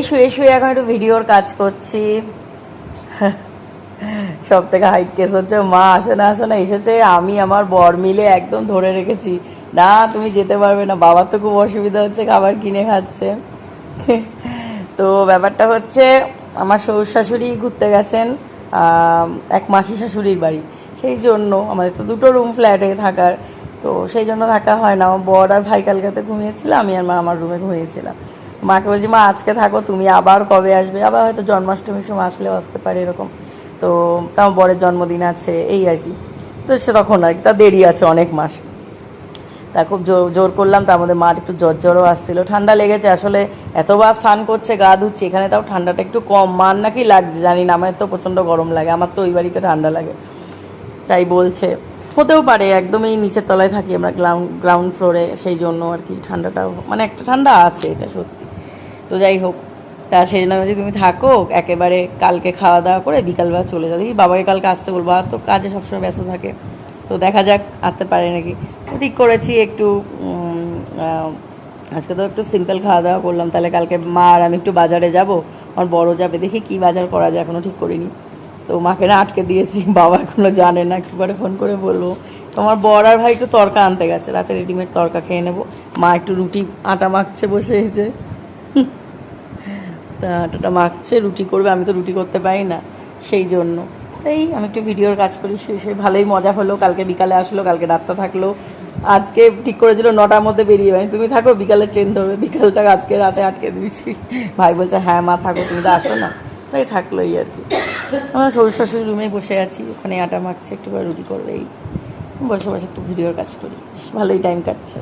শুয়ে শুয়ে এখন একটু ভিডিওর কাজ করছি। সব থেকে হাইট কেস হচ্ছে মা আসে না এসেছে, আমি আমার বর মিলে একদম ধরে রেখেছি, না তুমি যেতে পারবে না, বাবার তো খুব অসুবিধা হচ্ছে, খাবার কিনে খাচ্ছে। তো ব্যাপারটা হচ্ছে আমার শ্বশুর শাশুড়ি ঘুরতে গেছেন এক মাসি শাশুড়ির বাড়ি, সেই জন্য আমাদের তো দুটো রুম ফ্ল্যাটে থাকার, তো সেই জন্য থাকা হয় না। আমার বর আর ভাই কালকাতে ঘুমিয়েছিল, আমি আর মা আমার রুমে ঘুমিয়েছিলাম। মাকে বলছি মা আজকে থাকো, তুমি আবার কবে আসবে, আবার হয়তো জন্মাষ্টমীর সময় আসলেও আসতে পারে এরকম। তো তাও বরের জন্মদিন আছে এই আর কি, তো সে তখন আর কি, তা দেরি আছে অনেক মাস। তা খুব জোর করলাম, তার মধ্যে মার একটু জ্বরও আসছিলো, ঠান্ডা লেগেছে আসলে, এতবার স্নান করছে গা ধুচ্ছে, এখানে তাও ঠান্ডাটা একটু কম, মার নাকি লাগছে জানি না, আমার তো প্রচণ্ড গরম লাগে, আমার তো ওই বাড়িতে ঠান্ডা লাগে, তাই বলছে। হতেও পারে, একদমই নিচের তলায় থাকি আমরা, গ্রাউন্ড ফ্লোরে, সেই জন্য আর কি ঠান্ডাটাও মানে একটা ঠান্ডা আছে, এটা সত্যি। তো যাই হোক, তা সেই জন্য যদি তুমি থাকো একেবারে কালকে খাওয়া দাওয়া করে বিকালবেলা চলে যাও, দেখি বাবাকে কালকে আসতে বলবো, আর তো কাজে সবসময় ব্যস্ত থাকে, তো দেখা যাক আসতে পারে নাকি। ঠিক করেছি একটু আজকে তো একটু সিম্পল খাওয়া দাওয়া করলাম, তাহলে কালকে মা আর আমি একটু বাজারে যাব, আমার বড় যাবে, দেখি কি বাজার করা যায় এখনও ঠিক করিনি। তো মাকে না আটকে দিয়েছি, বাবা এখনও জানে না, একটু পরে ফোন করে বলবো। তোমার বর আর ভাই একটু তরকা আনতে গেছে, রাতে রেডিমেড তরকা খেয়ে নেবো, মা একটু রুটি আটা মাখছে বসে এসে, তা আটাটা মাখছে, রুটি করবে, আমি তো রুটি করতে পারি না, সেই জন্য। তাই আমি একটু ভিডিওর কাজ করি, সে ভালোই মজা হলো, কালকে বিকালে আসলো, কালকে রাতটা থাকলো, আজকে ঠিক করেছিল 9টার মধ্যে বেরিয়ে যাবে, তুমি থাকো বিকালে ট্রেন ধরবে, বিকালটা আজকে রাতে আটকে দিয়েছি। ভাই বলছে হ্যাঁ মা থাকো, তুমি তো আসো না, তাই থাকলো এই আর কি। আমার শ্বশুর শাশুড়ি রুমে বসে আছি, ওখানে আটা মাখছে, একটু করে রুটি করবে, এই বসে বসে একটু ভিডিওর কাজ করি, ভালোই টাইম কাটছে।